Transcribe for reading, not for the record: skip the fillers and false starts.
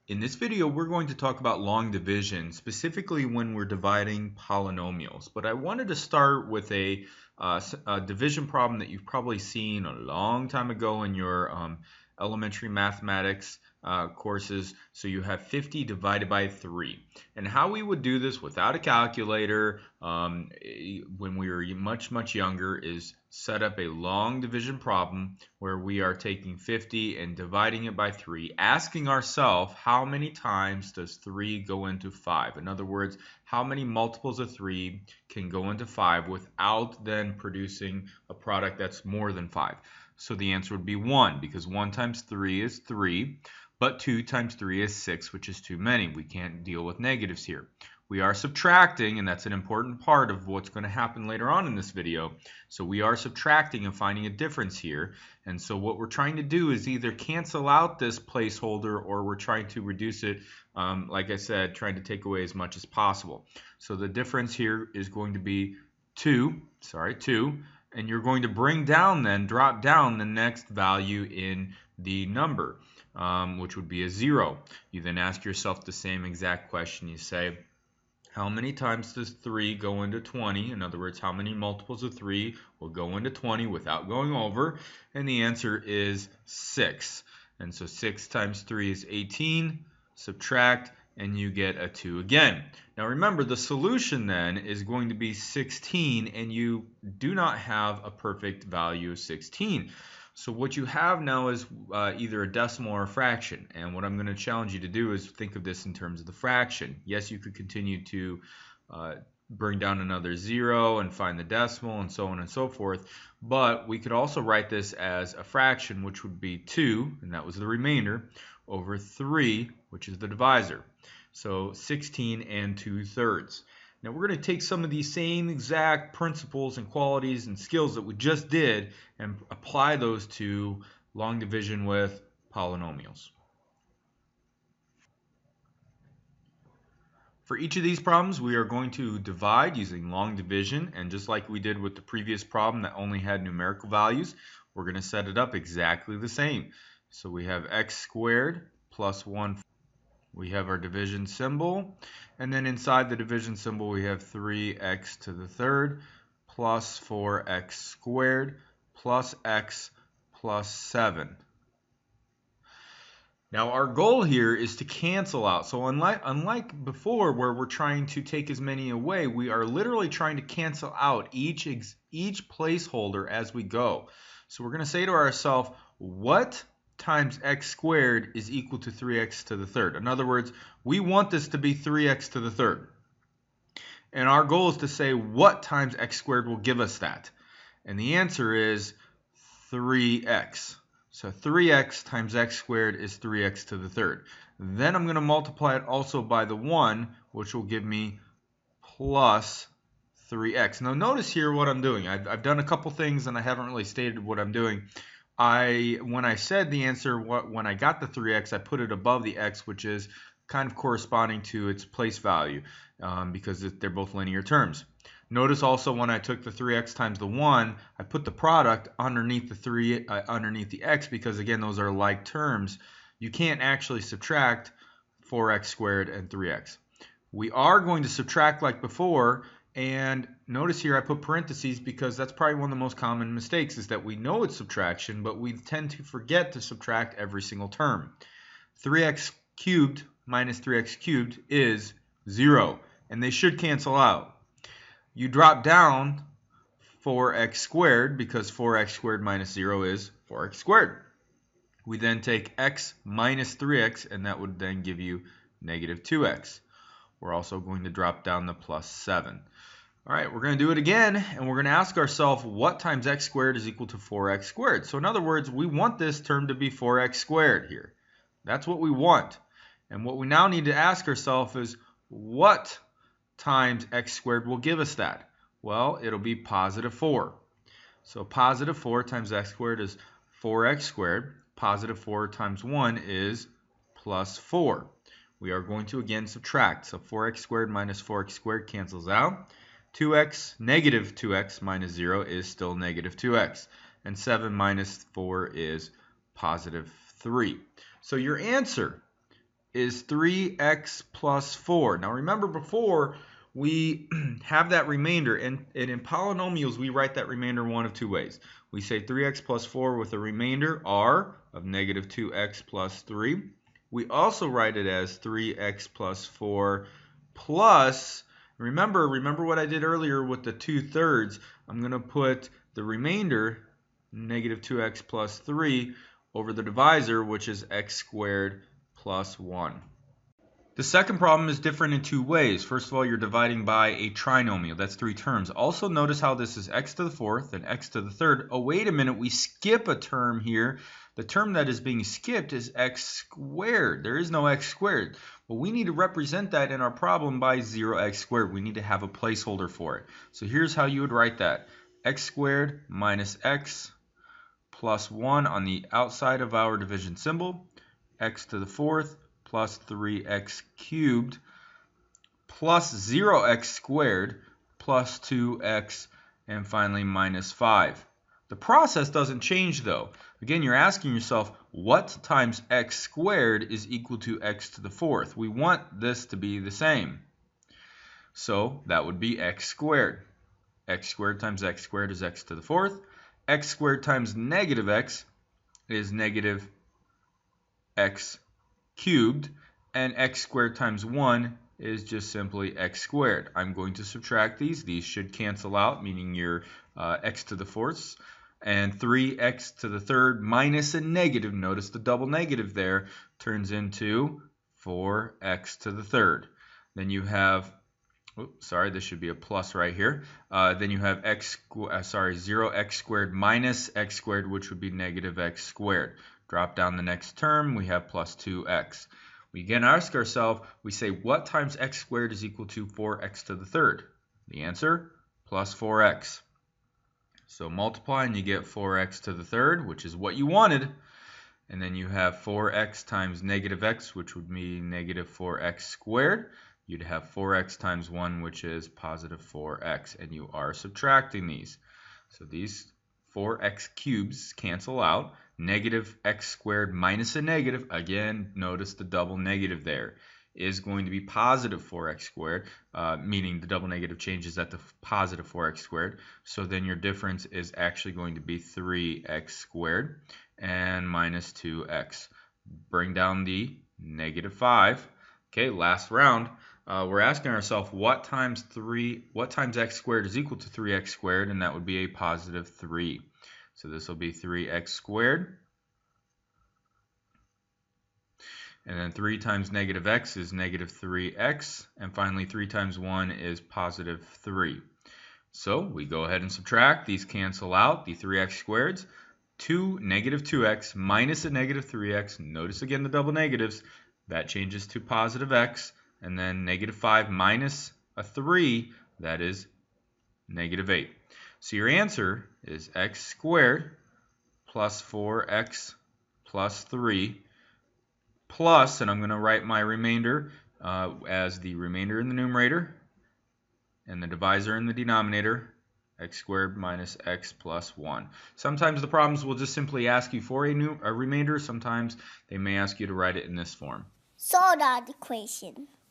In this video, we're going to talk about long division, specifically when we're dividing polynomials. But I wanted to start with a division problem that you've probably seen a long time ago in your elementary mathematics courses. So you have 50 divided by 3. And how we would do this without a calculator when we were much younger is set up a long division problem where we are taking 50 and dividing it by 3, asking ourselves how many times does 3 go into 5? In other words, how many multiples of 3 can go into 5 without then producing a product that's more than 5? So the answer would be 1, because 1 times 3 is 3, but 2 times 3 is 6, which is too many. We can't deal with negatives here. We are subtracting, and that's an important part of what's going to happen later on in this video. So we are subtracting and finding a difference here. And so what we're trying to do is either cancel out this placeholder or we're trying to reduce it, like I said, trying to take away as much as possible. So the difference here is going to be 2, and you're going to bring down then, drop down the next value in the number, which would be a 0. You then ask yourself the same exact question. You say, how many times does 3 go into 20? In other words, how many multiples of 3 will go into 20 without going over? And the answer is 6. And so 6 times 3 is 18. Subtract, and you get a 2 again. Now remember, the solution then is going to be 16, and you do not have a perfect value of 16. So what you have now is either a decimal or a fraction. And what I'm going to challenge you to do is think of this in terms of the fraction. Yes, you could continue to bring down another 0 and find the decimal and so on and so forth. But we could also write this as a fraction, which would be 2, and that was the remainder, over 3, which is the divisor. So 16 and 2/3. Now we're going to take some of these same exact principles and qualities and skills that we just did and apply those to long division with polynomials. For each of these problems, we are going to divide using long division, and just like we did with the previous problem that only had numerical values, we're going to set it up exactly the same. So we have x squared plus 1. We have our division symbol, and then inside the division symbol we have 3x to the third plus 4x squared plus x plus 7. Now our goal here is to cancel out. So unlike before where we're trying to take as many away, we are literally trying to cancel out each placeholder as we go. So we're going to say to ourselves, what times x squared is equal to 3x to the third? In other words, we want this to be 3x to the third. And our goal is to say what times x squared will give us that. And the answer is 3x. So 3x times x squared is 3x to the third. Then I'm going to multiply it also by the 1, which will give me plus 3x. Now notice here what I'm doing. I've done a couple things and I haven't really stated what I'm doing. When I said the answer, when I got the 3x, I put it above the x, which is kind of corresponding to its place value because they're both linear terms. Notice also when I took the 3x times the 1, I put the product underneath the x because, again, those are like terms. You can't actually subtract 4x squared and 3x. We are going to subtract like before, and notice here I put parentheses because that's probably one of the most common mistakes is that we know it's subtraction, but we tend to forget to subtract every single term. 3x cubed minus 3x cubed is 0, and they should cancel out. You drop down 4x squared because 4x squared minus 0 is 4x squared. We then take x minus 3x, and that would then give you negative 2x. We're also going to drop down the plus 7. All right, we're going to do it again, and we're going to ask ourselves what times x squared is equal to 4x squared. So in other words, we want this term to be 4x squared here. That's what we want. And what we now need to ask ourselves is what times x squared will give us that? Well, it'll be positive 4. So positive 4 times x squared is 4x squared. Positive 4 times 1 is plus 4. We are going to again subtract. So 4x squared minus 4x squared cancels out. 2x, negative 2x minus 0 is still negative 2x. And 7 minus 4 is positive 3. So your answer is 3x plus 4. Now remember before we have that remainder, and in polynomials we write that remainder one of two ways. We say 3x plus 4 with a remainder r of negative 2x plus 3. We also write it as 3x plus 4 plus, remember what I did earlier with the 2/3. I'm going to put the remainder, negative 2x plus 3, over the divisor, which is x squared plus 1. The second problem is different in two ways. First of all, you're dividing by a trinomial. That's three terms. Also notice how this is x to the fourth and x to the third. Oh, wait a minute, we skip a term here. The term that is being skipped is x squared. There is no x squared. Well, we need to represent that in our problem by 0x squared. We need to have a placeholder for it. So here's how you would write that. X squared minus x plus 1 on the outside of our division symbol. X to the fourth plus 3x cubed plus 0x squared plus 2x and finally minus 5. The process doesn't change though. Again, you're asking yourself, what times x squared is equal to x to the fourth? We want this to be the same. So that would be x squared. X squared times x squared is x to the fourth. X squared times negative x is negative x cubed, and x squared times 1 is just simply x squared. I'm going to subtract these. These should cancel out, meaning your x to the fourths. And 3x to the third minus a negative, notice the double negative there, turns into 4x to the third. Then you have, oops, sorry, this should be a plus right here. Then you have 0x squared minus x squared, which would be negative x squared. Drop down the next term, we have plus 2x. We again ask ourselves, we say, what times x squared is equal to 4x to the third? The answer, plus 4x. So multiply and you get 4x to the third, which is what you wanted. And then you have 4x times negative x, which would be negative 4x squared. You'd have 4x times 1, which is positive 4x. And you are subtracting these. So these 4x cubes cancel out. Negative x squared minus a negative, again, notice the double negative there, is going to be positive 4x squared, meaning the double negative changes at the positive 4x squared. So then your difference is actually going to be 3x squared and minus 2x. Bring down the negative 5. Okay, last round. We're asking ourselves what times x squared is equal to 3x squared, and that would be a positive 3. So this will be 3x squared. And then 3 times negative x is negative 3x. And finally, 3 times 1 is positive 3. So we go ahead and subtract. These cancel out, the 3x squareds. Negative 2x minus a negative 3x. Notice again the double negatives. That changes to positive x. And then negative 5 minus a 3, that is negative 8. So your answer is x squared plus 4x plus 3 plus, and I'm going to write my remainder as the remainder in the numerator and the divisor in the denominator, x squared minus x plus 1. Sometimes the problems will just simply ask you for a remainder. Sometimes they may ask you to write it in this form. Solve that equation.